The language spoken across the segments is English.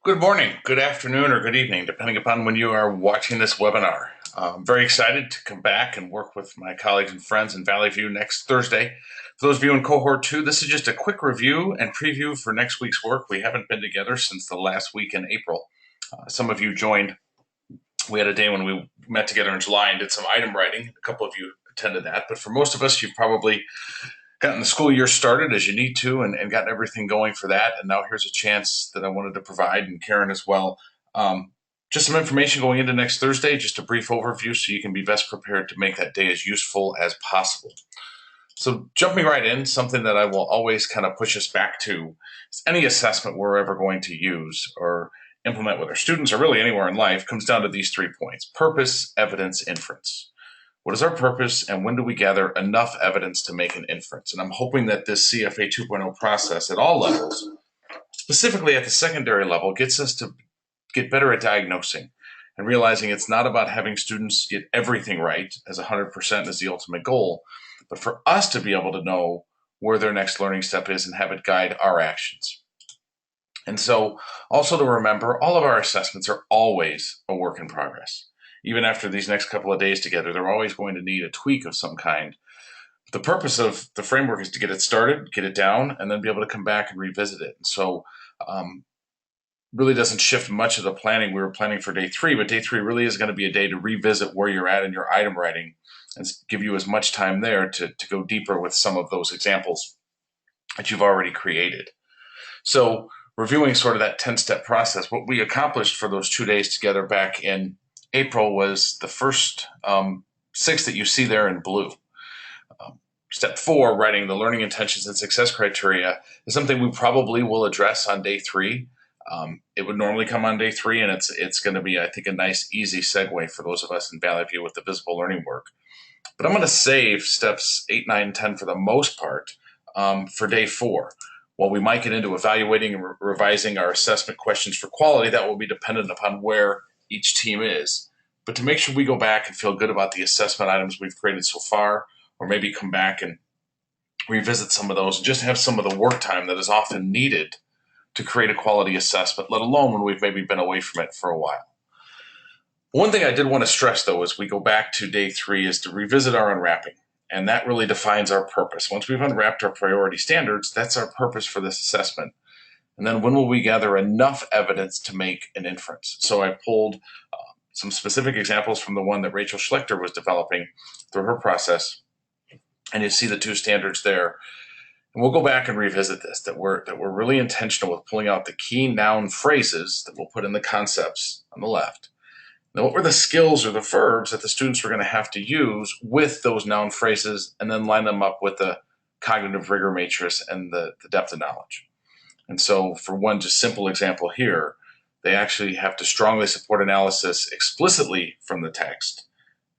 Good morning, good afternoon, or good evening, depending upon when you are watching this webinar. I'm very excited to come back and work with my colleagues and friends in Valley View next Thursday. For those of you in Cohort 2, this is just a quick review and preview for next week's work. We haven't been together since the last week in April. Some of you joined. We had a day when we met together in July and did some item writing. A couple of you attended that, but for most of us, you've probably gotten the school year started as you need to and gotten everything going for that. And now here's a chance that I wanted to provide, and Karen as well. Just some information going into next Thursday, just a brief overview so you can be best prepared to make that day as useful as possible. So jumping right in, something that I will always kind of push us back to is any assessment we're ever going to use or implement with our students or really anywhere in life comes down to these 3 points: purpose, evidence, inference. What is our purpose, and when do we gather enough evidence to make an inference? And I'm hoping that this CFA 2.0 process at all levels, specifically at the secondary level, gets us to get better at diagnosing and realizing it's not about having students get everything right, as 100% is the ultimate goal, but for us to be able to know where their next learning step is and have it guide our actions. And so also to remember, all of our assessments are always a work in progress. Even after these next couple of days together, they're always going to need a tweak of some kind. The purpose of the framework is to get it started, get it down, and then be able to come back and revisit it. And so really doesn't shift much of the planning. We were planning for day 3, but day 3 really is going to be a day to revisit where you're at in your item writing and give you as much time there to go deeper with some of those examples that you've already created. So reviewing sort of that 10-step process, what we accomplished for those 2 days together back in April was the first 6 that you see there in blue. Step 4, writing the learning intentions and success criteria, is something we probably will address on day 3. It would normally come on day 3, and it's going to be, I think, a nice, easy segue for those of us in Valley View with the visible learning work. But I'm going to save steps 8, 9, and 10 for the most part for day 4. While we might get into evaluating and revising our assessment questions for quality, that will be dependent upon where each team is. But to make sure we go back and feel good about the assessment items we've created so far, or maybe come back and revisit some of those and just have some of the work time that is often needed to create a quality assessment, let alone when we've maybe been away from it for a while. One thing I did want to stress, though, as we go back to day 3 is to revisit our unwrapping. And that really defines our purpose. Once we've unwrapped our priority standards, that's our purpose for this assessment. And then when will we gather enough evidence to make an inference? So I pulled some specific examples from the one that Rachel Schlechter was developing through her process. And you see the 2 standards there. And we'll go back and revisit this, that we're really intentional with pulling out the key noun phrases that we'll put in the concepts on the left. Now, what were the skills or the verbs that the students were going to have to use with those noun phrases, and then line them up with the cognitive rigor matrix and the depth of knowledge? And so for one just simple example here, they actually have to strongly support analysis explicitly from the text,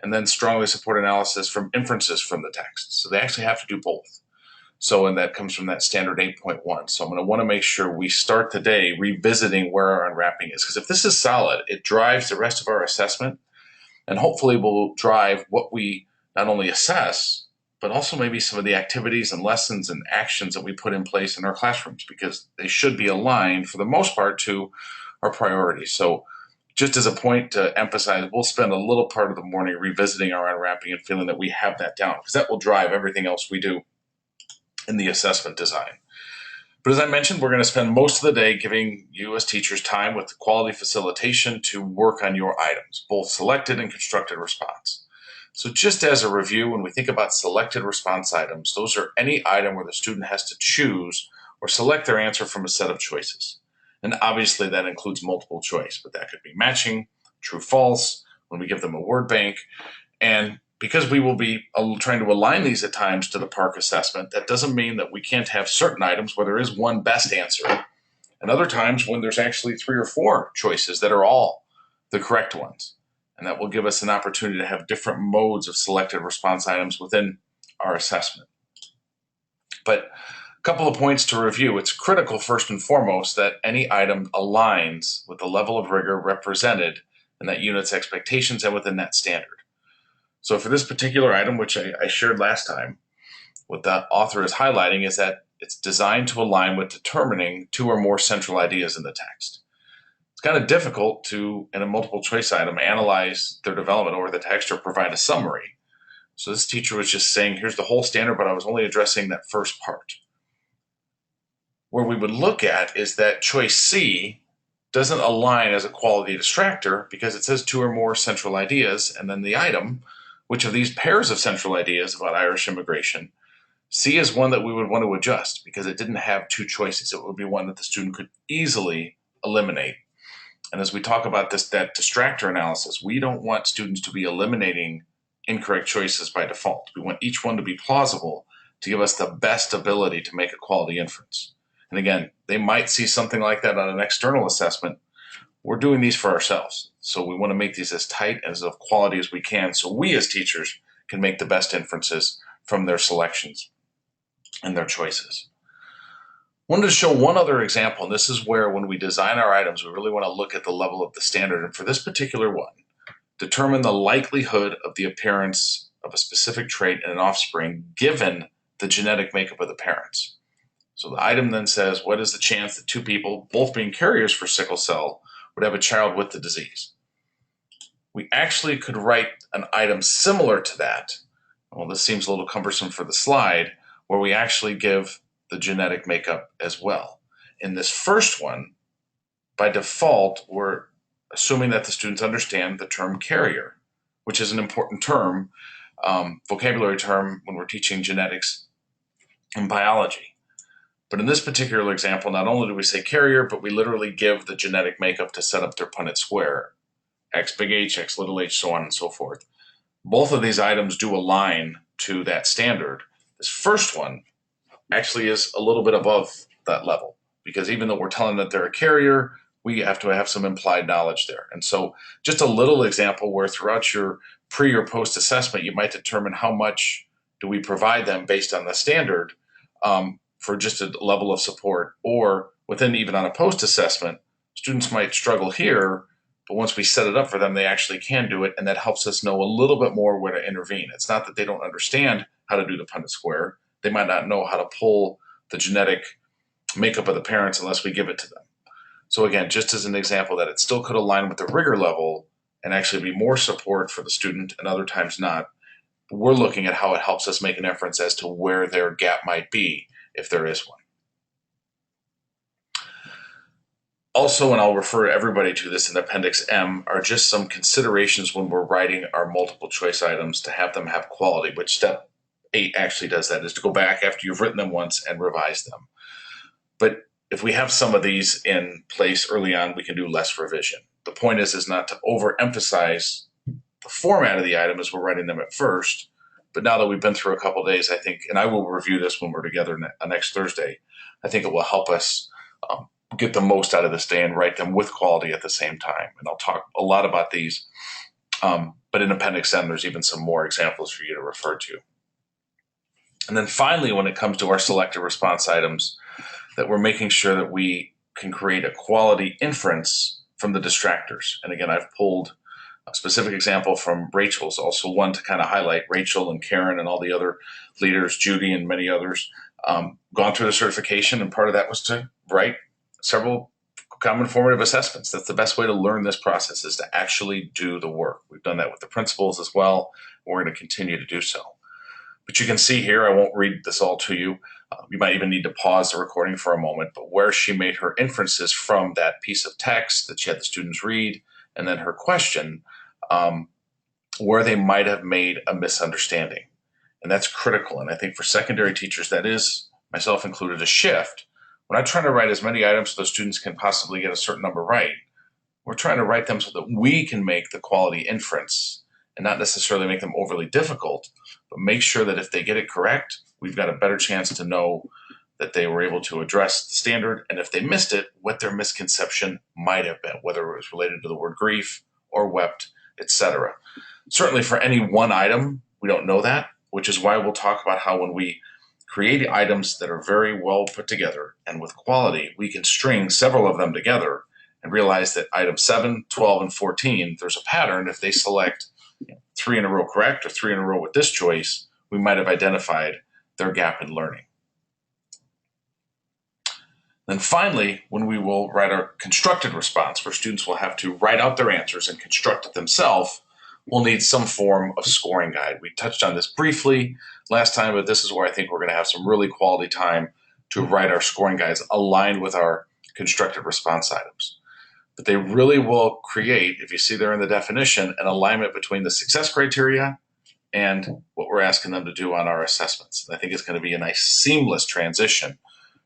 and then strongly support analysis from inferences from the text. So they actually have to do both. So, and that comes from that standard 8.1. So I'm going to want to make sure we start the day revisiting where our unwrapping is. Because if this is solid, it drives the rest of our assessment, and hopefully will drive what we not only assess, but also maybe some of the activities and lessons and actions that we put in place in our classrooms, because they should be aligned for the most part to our priorities. So just as a point to emphasize, we'll spend a little part of the morning revisiting our unwrapping and feeling that we have that down, because that will drive everything else we do in the assessment design. But as I mentioned, we're going to spend most of the day giving you as teachers time with quality facilitation to work on your items, both selected and constructed response. So just as a review, when we think about selected response items, those are any item where the student has to choose or select their answer from a set of choices. And obviously that includes multiple choice, but that could be matching, true, false, when we give them a word bank. And because we will be trying to align these at times to the PARCC assessment, that doesn't mean that we can't have certain items where there is one best answer, and other times when there's actually 3 or 4 choices that are all the correct ones. And that will give us an opportunity to have different modes of selected response items within our assessment. But a couple of points to review. It's critical, first and foremost, that any item aligns with the level of rigor represented in that unit's expectations and within that standard. So for this particular item, which I shared last time, what the author is highlighting is that it's designed to align with determining 2 or more central ideas in the text. It's kind of difficult to, in a multiple choice item, analyze their development over the text or provide a summary. So this teacher was just saying, here's the whole standard, but I was only addressing that first part. Where we would look at is that choice C doesn't align as a quality distractor because it says two or more central ideas, and then the item, which of these pairs of central ideas about Irish immigration, C is one that we would want to adjust because it didn't have two choices. It would be one that the student could easily eliminate. And as we talk about that distractor analysis, we don't want students to be eliminating incorrect choices by default. We want each one to be plausible to give us the best ability to make a quality inference. And again, they might see something like that on an external assessment. We're doing these for ourselves. So we want to make these as tight and as of quality as we can so we as teachers can make the best inferences from their selections and their choices. Wanted to show one other example, and this is where when we design our items, we really want to look at the level of the standard. And for this particular one, determine the likelihood of the appearance of a specific trait in an offspring given the genetic makeup of the parents. So the item then says, what is the chance that two people, both being carriers for sickle cell, would have a child with the disease? We actually could write an item similar to that. Well, this seems a little cumbersome for the slide, where we actually give the genetic makeup as well. In this first one, by default, we're assuming that the students understand the term carrier, which is an important term, vocabulary term when we're teaching genetics and biology. But in this particular example, not only do we say carrier, but we literally give the genetic makeup to set up their Punnett square, X big H, X little h, so on and so forth. Both of these items do align to that standard. This first one actually is a little bit above that level because even though we're telling that they're a carrier, we have to have some implied knowledge there. And so just a little example where throughout your pre or post assessment, you might determine how much do we provide them based on the standard for just a level of support, or within even on a post assessment, students might struggle here, but once we set it up for them, they actually can do it. And that helps us know a little bit more where to intervene. It's not that they don't understand how to do the Punnett square. They might not know how to pull the genetic makeup of the parents unless we give it to them. So again, just as an example that it still could align with the rigor level and actually be more support for the student and other times not, we're looking at how it helps us make an inference as to where their gap might be if there is one. Also, and I'll refer everybody to this in Appendix M, are just some considerations when we're writing our multiple choice items to have them have quality, which step 8 actually does that, is to go back after you've written them once and revise them. But if we have some of these in place early on, we can do less revision. The point is not to overemphasize the format of the item as we're writing them at first. But now that we've been through a couple of days, I think, and I will review this when we're together next Thursday, I think it will help us get the most out of this day and write them with quality at the same time. And I'll talk a lot about these, but in Appendix M, there's even some more examples for you to refer to. And then finally, when it comes to our selected response items, that we're making sure that we can create a quality inference from the distractors. And again, I've pulled a specific example from Rachel's, also one to kind of highlight Rachel and Karen and all the other leaders, Judy and many others, gone through the certification. And part of that was to write several common formative assessments. That's the best way to learn this process, is to actually do the work. We've done that with the principals as well. We're going to continue to do so. But you can see here, I won't read this all to you. You might even need to pause the recording for a moment, but where she made her inferences from that piece of text that she had the students read, and then her question, where they might have made a misunderstanding. And that's critical. And I think for secondary teachers, that is, myself included, a shift. When I'm trying to write as many items so those students can possibly get a certain number right, we're trying to write them so that we can make the quality inference and not necessarily make them overly difficult, but make sure that if they get it correct, we've got a better chance to know that they were able to address the standard, and if they missed it, what their misconception might have been, whether it was related to the word grief or wept, etc. Certainly for any one item, we don't know that, which is why we'll talk about how when we create items that are very well put together and with quality, we can string several of them together and realize that item 7, 12, and 14, there's a pattern. If they select 3 in a row correct or 3 in a row with this choice, we might have identified their gap in learning. Then finally, when we will write our constructed response, where students will have to write out their answers and construct it themselves, we'll need some form of scoring guide. We touched on this briefly last time, but this is where I think we're going to have some really quality time to write our scoring guides aligned with our constructed response items. But they really will create, if you see there in the definition, an alignment between the success criteria and what we're asking them to do on our assessments. And I think it's going to be a nice seamless transition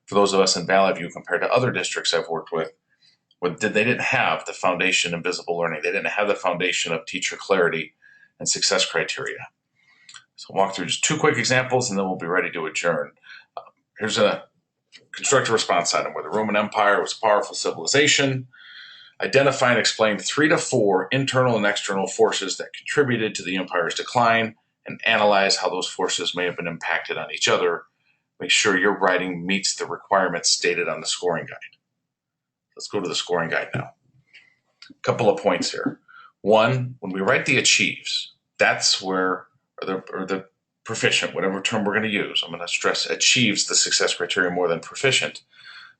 for those of us in Valley View compared to other districts I've worked with, where they didn't have the foundation in visible learning. They didn't have the foundation of teacher clarity and success criteria. So I'll walk through just two quick examples and then we'll be ready to adjourn. Here's a constructed response item where the Roman Empire was a powerful civilization. Identify and explain 3 to 4 internal and external forces that contributed to the empire's decline and analyze how those forces may have been impacted on each other. Make sure your writing meets the requirements stated on the scoring guide. Let's go to the scoring guide now. A couple of points here. One, when we write the achieves, that's where, or the proficient, whatever term we're going to use, I'm going to stress achieves the success criteria more than proficient.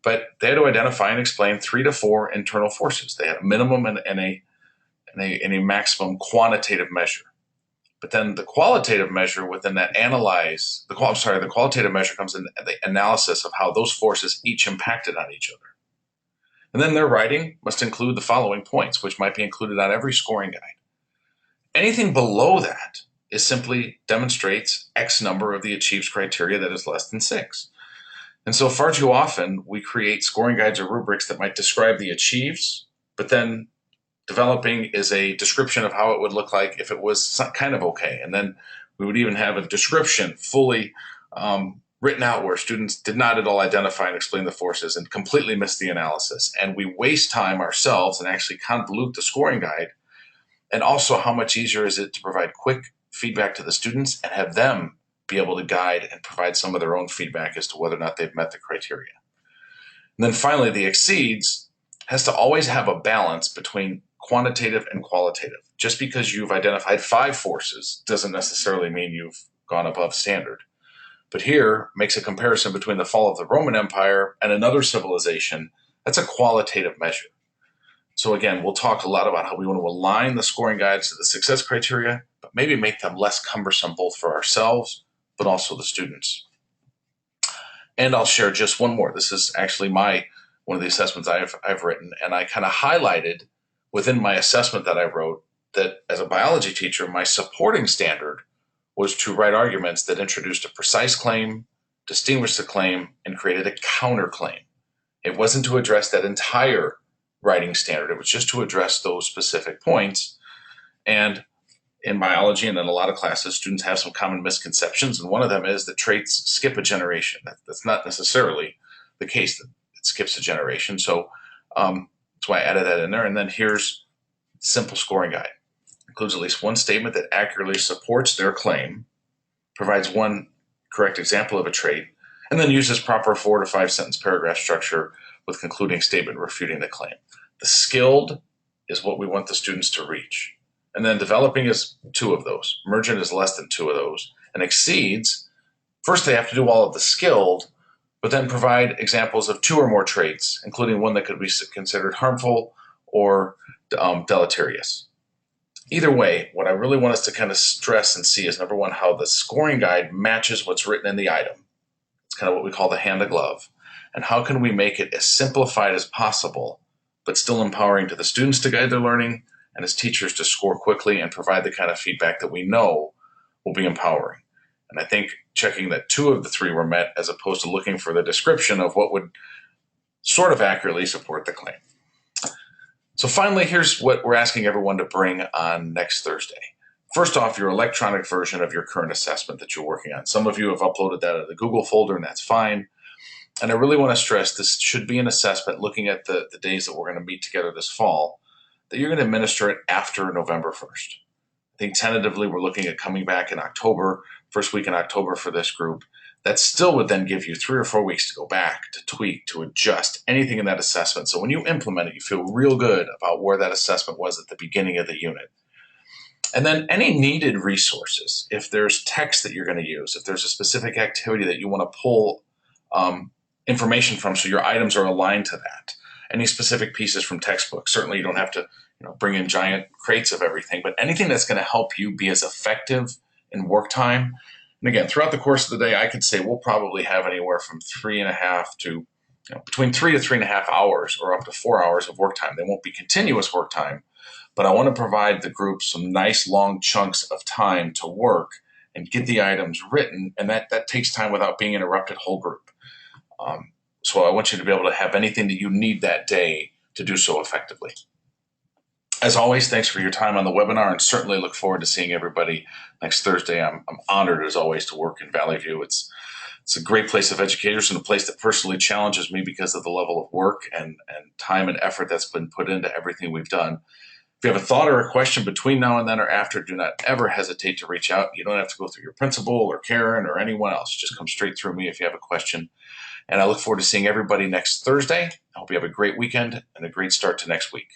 But they had to identify and explain 3 to 4 internal forces. They had a minimum and a maximum quantitative measure. But then the qualitative measure within that the qualitative measure comes in the analysis of how those forces each impacted on each other. And then their writing must include the following points, which might be included on every scoring guide. Anything below that is simply demonstrates X number of the achieves criteria that is less than 6. And so far too often, we create scoring guides or rubrics that might describe the achieves, but then developing is a description of how it would look like if it was kind of okay. And then we would even have a description fully written out where students did not at all identify and explain the forces and completely miss the analysis. And we waste time ourselves and actually convolute the scoring guide. And also, how much easier is it to provide quick feedback to the students and have them be able to guide and provide some of their own feedback as to whether or not they've met the criteria. And then finally, the exceeds has to always have a balance between quantitative and qualitative. Just because you've identified 5 forces doesn't necessarily mean you've gone above standard. But here makes a comparison between the fall of the Roman Empire and another civilization. That's a qualitative measure. So again, we'll talk a lot about how we want to align the scoring guides to the success criteria, but maybe make them less cumbersome both for ourselves but also the students. And I'll share just one more. This is actually one of the assessments I've written, and I kind of highlighted within my assessment that I wrote that as a biology teacher, my supporting standard was to write arguments that introduced a precise claim, distinguished the claim, and created a counterclaim. It wasn't to address that entire writing standard. It was just to address those specific points. And in biology and in a lot of classes, students have some common misconceptions, and one of them is that traits skip a generation. That's not necessarily the case that it skips a generation. So that's why I added that in there. And then here's the simple scoring guide. It includes at least one statement that accurately supports their claim, provides one correct example of a trait, and then uses proper 4 to 5 sentence paragraph structure with concluding statement refuting the claim. The skilled is what we want the students to reach. And then developing is 2 of those. Emergent is less than 2 of those. And exceeds, first they have to do all of the skilled, but then provide examples of 2 or more traits, including one that could be considered harmful or deleterious. Either way, what I really want us to kind of stress and see is, number one, how the scoring guide matches what's written in the item. It's kind of what we call the hand of glove. And how can we make it as simplified as possible, but still empowering to the students to guide their learning and as teachers to score quickly and provide the kind of feedback that we know will be empowering. And I think checking that 2 of the 3 were met as opposed to looking for the description of what would sort of accurately support the claim. So finally, here's what we're asking everyone to bring on next Thursday. First off, your electronic version of your current assessment that you're working on. Some of you have uploaded that to the Google folder, and that's fine. And I really want to stress this should be an assessment looking at the days that we're going to meet together this fall, that you're going to administer it after November 1st. I think tentatively we're looking at coming back in October, first week in October for this group. That still would then give you 3 or 4 weeks to go back, to tweak, to adjust anything in that assessment. So when you implement it, you feel real good about where that assessment was at the beginning of the unit. And then any needed resources, if there's text that you're going to use, if there's a specific activity that you want to pull information from, so your items are aligned to that. Any specific pieces from textbooks. Certainly you don't have to bring in giant crates of everything, but anything that's going to help you be as effective in work time. And again, throughout the course of the day, I could say we'll probably have anywhere from 3.5 to between 3 to 3.5 hours or up to 4 hours of work time. They won't be continuous work time, but I want to provide the group some nice long chunks of time to work and get the items written, and that takes time without being interrupted whole group. So I want you to be able to have anything that you need that day to do so effectively. As always, thanks for your time on the webinar, and certainly look forward to seeing everybody next Thursday. I'm honored, as always, to work in Valley View. It's a great place of educators and a place that personally challenges me because of the level of work and time and effort that's been put into everything we've done. If you have a thought or a question between now and then or after, do not ever hesitate to reach out. You don't have to go through your principal or Karen or anyone else. Just come straight through me if you have a question. And I look forward to seeing everybody next Thursday. I hope you have a great weekend and a great start to next week.